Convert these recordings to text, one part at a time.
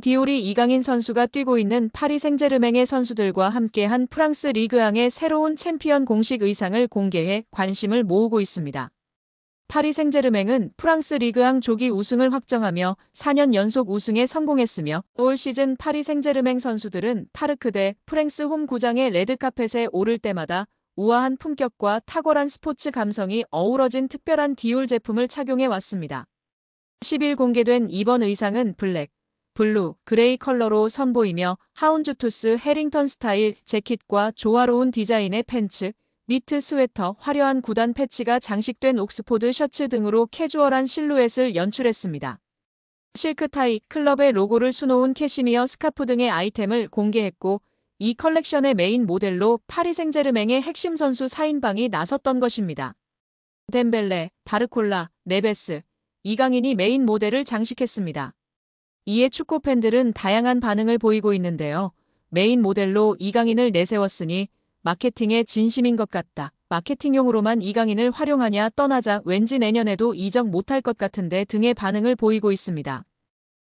디올이 이강인 선수가 뛰고 있는 파리 생제르맹의 선수들과 함께한 프랑스 리그앙의 새로운 챔피언 공식 의상을 공개해 관심을 모으고 있습니다. 파리 생제르맹은 프랑스 리그앙 조기 우승을 확정하며 4년 연속 우승에 성공했으며 올 시즌 파리 생제르맹 선수들은 파르크 대 프랭스 홈 구장의 레드카펫에 오를 때마다 우아한 품격과 탁월한 스포츠 감성이 어우러진 특별한 디올 제품을 착용해 왔습니다. 10일 공개된 이번 의상은 블랙, 블루, 그레이 컬러로 선보이며 하운주투스 해링턴 스타일 재킷과 조화로운 디자인의 팬츠, 니트 스웨터, 화려한 구단 패치가 장식된 옥스포드 셔츠 등으로 캐주얼한 실루엣을 연출했습니다. 실크타이, 클럽의 로고를 수놓은 캐시미어 스카프 등의 아이템을 공개했고 이 컬렉션의 메인 모델로 파리 생제르맹의 핵심 선수 4인방이 나섰던 것입니다. 덴벨레, 바르콜라, 네베스, 이강인이 메인 모델을 장식했습니다. 이에 축구 팬들은 다양한 반응을 보이고 있는데요. 메인 모델로 이강인을 내세웠으니 마케팅에 진심인 것 같다. 마케팅용으로만 이강인을 활용하냐 떠나자 왠지 내년에도 이적 못할 것 같은데 등의 반응을 보이고 있습니다.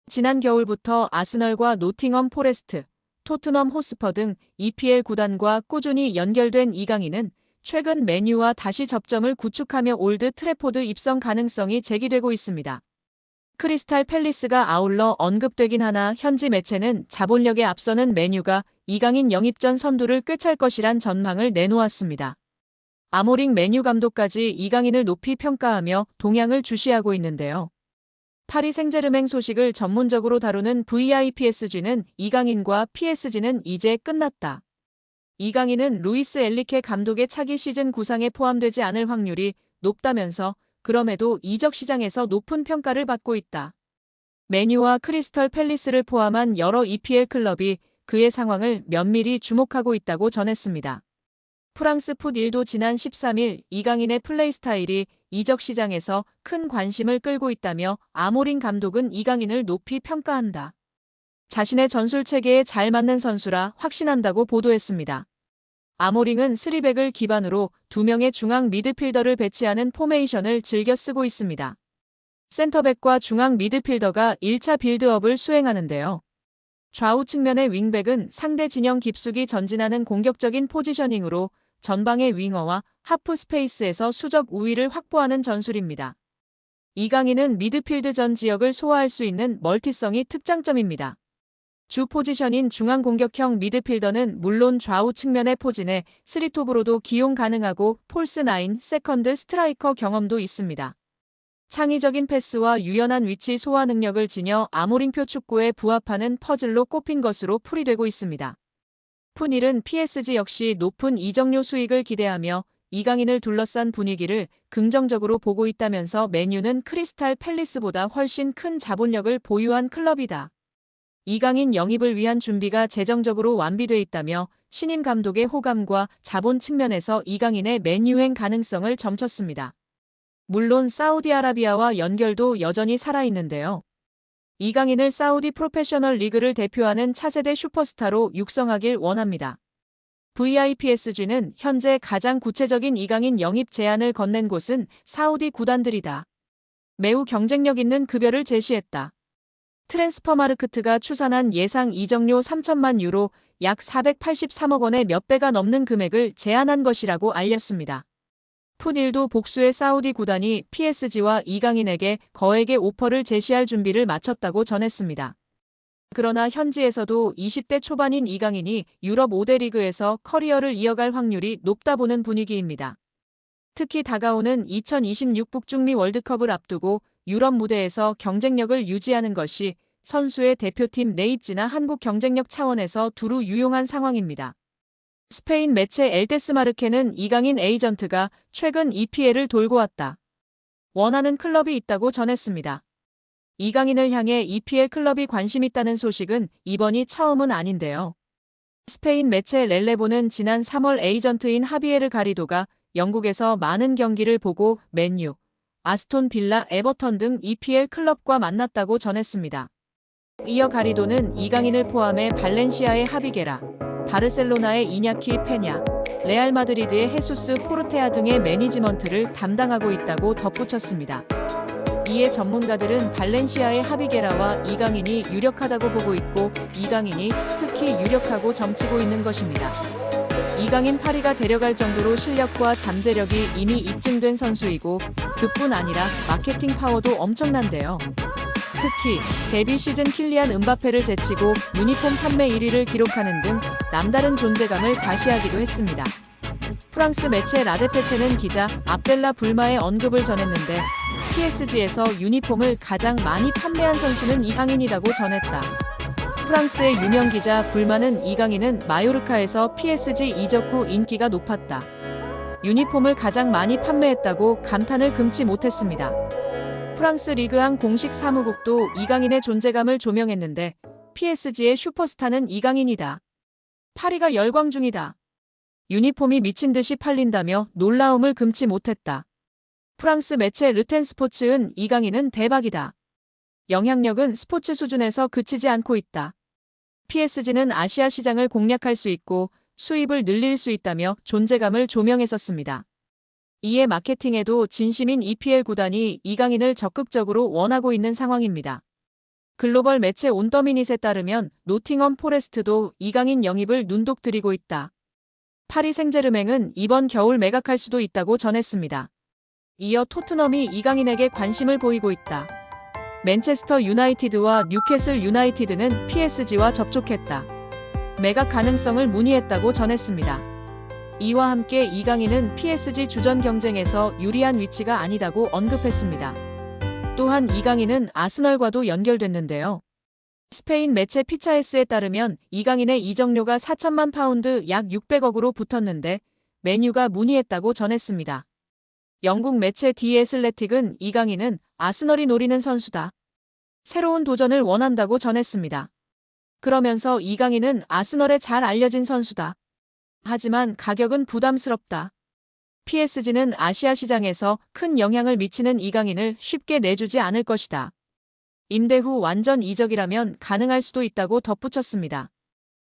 지난 겨울부터 아스널과 노팅엄 포레스트, 토트넘 호스퍼 등 EPL 구단과 꾸준히 연결된 이강인은 최근 맨유와 다시 접점을 구축하며 올드 트래포드 입성 가능성이 제기되고 있습니다. 크리스탈 팰리스가 아울러 언급되긴 하나 현지 매체는 자본력에 앞서는 맨유가 이강인 영입 전 선두를 꿰찰 것이란 전망을 내놓았습니다. 아모링 맨유 감독까지 이강인을 높이 평가하며 동향을 주시하고 있는데요. 파리 생제르맹 소식을 전문적으로 다루는 VIPSG는 이강인과 PSG는 이제 끝났다. 이강인은 루이스 엘리케 감독의 차기 시즌 구상에 포함되지 않을 확률이 높다면서 그럼에도 이적 시장에서 높은 평가를 받고 있다. 맨유와 크리스털 팰리스를 포함한 여러 EPL 클럽이 그의 상황을 면밀히 주목하고 있다고 전했습니다. 프랑스 풋1도 지난 13일 이강인의 플레이 스타일이 이적 시장에서 큰 관심을 끌고 있다며 아모링 감독은 이강인을 높이 평가한다. 자신의 전술 체계에 잘 맞는 선수라 확신한다고 보도했습니다. 아모링은 3백을 기반으로 2명의 중앙 미드필더를 배치하는 포메이션을 즐겨 쓰고 있습니다. 센터백과 중앙 미드필더가 1차 빌드업을 수행하는데요. 좌우 측면의 윙백은 상대 진영 깊숙이 전진하는 공격적인 포지셔닝으로 전방의 윙어와 하프 스페이스에서 수적 우위를 확보하는 전술입니다. 이강인은 미드필드 전 지역을 소화할 수 있는 멀티성이 특장점입니다. 주 포지션인 중앙 공격형 미드필더는 물론 좌우 측면의 포진에 3톱으로도 기용 가능하고 폴스 9, 세컨드 스트라이커 경험도 있습니다. 창의적인 패스와 유연한 위치 소화 능력을 지녀 아모링표 축구에 부합하는 퍼즐로 꼽힌 것으로 풀이되고 있습니다. 풋1은 PSG 역시 높은 이적료 수익을 기대하며 이강인을 둘러싼 분위기를 긍정적으로 보고 있다면서 맨유는 크리스탈 팰리스보다 훨씬 큰 자본력을 보유한 클럽이다. 이강인 영입을 위한 준비가 재정적으로 완비돼 있다며 신임 감독의 호감과 자본 측면에서 이강인의 맨유행 가능성을 점쳤습니다. 물론 사우디아라비아와 연결도 여전히 살아있는데요. 이강인을 사우디 프로페셔널 리그를 대표하는 차세대 슈퍼스타로 육성하길 원합니다. VIPSG는 현재 가장 구체적인 이강인 영입 제안을 건넨 곳은 사우디 구단들이다. 매우 경쟁력 있는 급여를 제시했다. 트랜스퍼마르크트가 추산한 예상 이적료 3천만 유로 약 483억 원의 몇 배가 넘는 금액을 제안한 것이라고 알렸습니다. 풋1도 복수의 사우디 구단이 PSG와 이강인에게 거액의 오퍼를 제시할 준비를 마쳤다고 전했습니다. 그러나 현지에서도 20대 초반인 이강인이 유럽 5대 리그에서 커리어를 이어갈 확률이 높다 보는 분위기입니다. 특히 다가오는 2026 북중미 월드컵을 앞두고 유럽 무대에서 경쟁력을 유지하는 것이 선수의 대표팀 내 입지나 한국 경쟁력 차원에서 두루 유용한 상황입니다. 스페인 매체 엘데스마르케는 이강인 에이전트가 최근 EPL을 돌고 왔다. 원하는 클럽이 있다고 전했습니다. 이강인을 향해 EPL 클럽이 관심 있다는 소식은 이번이 처음은 아닌데요. 스페인 매체 렐레보는 지난 3월 에이전트인 하비에르 가리도가 영국에서 많은 경기를 보고 맨유, 아스톤 빌라, 에버턴 등 EPL 클럽과 만났다고 전했습니다. 이어 가리도는 이강인을 포함해 발렌시아의 하비게라, 바르셀로나의 이냐키 페냐, 레알 마드리드의 헤수스 포르테아 등의 매니지먼트를 담당하고 있다고 덧붙였습니다. 이에 전문가들은 발렌시아의 하비게라와 이강인이 유력하다고 보고 있고 이강인이 특히 유력하고 점치고 있는 것입니다. 이강인 파리가 데려갈 정도로 실력과 잠재력이 이미 입증된 선수이고 그뿐 아니라 마케팅 파워도 엄청난데요. 특히 데뷔 시즌 킬리안 음바페를 제치고 유니폼 판매 1위를 기록하는 등 남다른 존재감을 과시하기도 했습니다. 프랑스 매체 라데페체는 기자 압델라 불마의 언급을 전했는데 PSG에서 유니폼을 가장 많이 판매한 선수는 이강인이라고 전했다. 프랑스의 유명 기자 불마는 이강인은 마요르카에서 PSG 이적 후 인기가 높았다. 유니폼을 가장 많이 판매했다고 감탄을 금치 못했습니다. 프랑스 리그앙 공식 사무국도 이강인의 존재감을 조명했는데 PSG의 슈퍼스타는 이강인이다. 파리가 열광 중이다. 유니폼이 미친 듯이 팔린다며 놀라움을 금치 못했다. 프랑스 매체 르텐스포츠은 이강인은 대박이다. 영향력은 스포츠 수준에서 그치지 않고 있다. PSG는 아시아 시장을 공략할 수 있고 수입을 늘릴 수 있다며 존재감을 조명했었습니다. 이에 마케팅에도 진심인 EPL 구단이 이강인을 적극적으로 원하고 있는 상황입니다. 글로벌 매체 온더미닛에 따르면 노팅엄 포레스트도 이강인 영입을 눈독 들이고 있다. 파리 생제르맹은 이번 겨울 매각할 수도 있다고 전했습니다. 이어 토트넘이 이강인에게 관심을 보이고 있다. 맨체스터 유나이티드와 뉴캐슬 유나이티드는 PSG와 접촉했다. 매각 가능성을 문의했다고 전했습니다. 이와 함께 이강인은 PSG 주전 경쟁에서 유리한 위치가 아니다고 언급했습니다. 또한 이강인은 아스널과도 연결됐는데요. 스페인 매체 피차에스에 따르면 이강인의 이적료가 4천만 파운드 약 600억으로 붙었는데 맨유가 문의했다고 전했습니다. 영국 매체 디 애슬레틱은 이강인은 아스널이 노리는 선수다. 새로운 도전을 원한다고 전했습니다. 그러면서 이강인은 아스널에 잘 알려진 선수다. 하지만 가격은 부담스럽다. PSG는 아시아 시장에서 큰 영향을 미치는 이강인을 쉽게 내주지 않을 것이다. 임대 후 완전 이적이라면 가능할 수도 있다고 덧붙였습니다.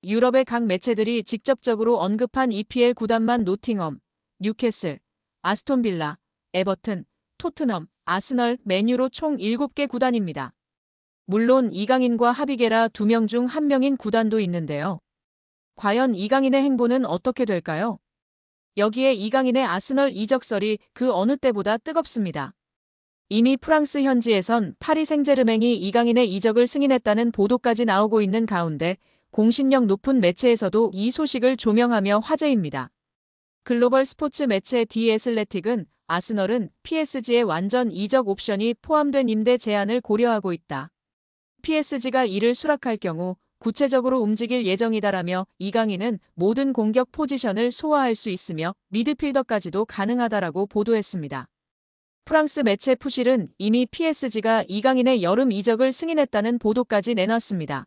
유럽의 각 매체들이 직접적으로 언급한 EPL 구단만 노팅엄, 뉴캐슬, 아스톤 빌라, 에버튼, 토트넘, 아스널, 맨유로 총 7개 구단입니다. 물론 이강인과 하비게라 2명 중 1명인 구단도 있는데요. 과연 이강인의 행보는 어떻게 될까요? 여기에 이강인의 아스널 이적설이 그 어느 때보다 뜨겁습니다. 이미 프랑스 현지에선 파리 생제르맹이 이강인의 이적을 승인했다는 보도까지 나오고 있는 가운데 공신력 높은 매체에서도 이 소식을 조명하며 화제입니다. 글로벌 스포츠 매체 디 애슬레틱은 아스널은 PSG의 완전 이적 옵션이 포함된 임대 제한을 고려하고 있다. PSG가 이를 수락할 경우 구체적으로 움직일 예정이다라며 이강인은 모든 공격 포지션을 소화할 수 있으며 미드필더까지도 가능하다라고 보도했습니다. 프랑스 매체 푸실은 이미 PSG가 이강인의 여름 이적을 승인했다는 보도까지 내놨습니다.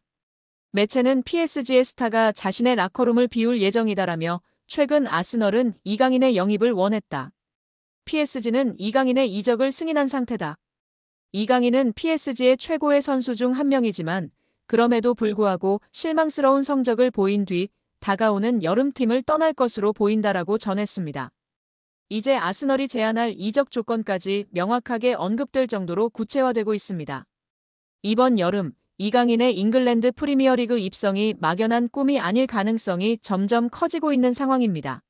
매체는 PSG의 스타가 자신의 라커룸을 비울 예정이다라며 최근 아스널은 이강인의 영입을 원했다. PSG는 이강인의 이적을 승인한 상태다. 이강인은 PSG의 최고의 선수 중 한 명이지만 그럼에도 불구하고 실망스러운 성적을 보인 뒤 다가오는 여름팀을 떠날 것으로 보인다라고 전했습니다. 이제 아스널이 제안할 이적 조건까지 명확하게 언급될 정도로 구체화되고 있습니다. 이번 여름 이강인의 잉글랜드 프리미어리그 입성이 막연한 꿈이 아닐 가능성이 점점 커지고 있는 상황입니다.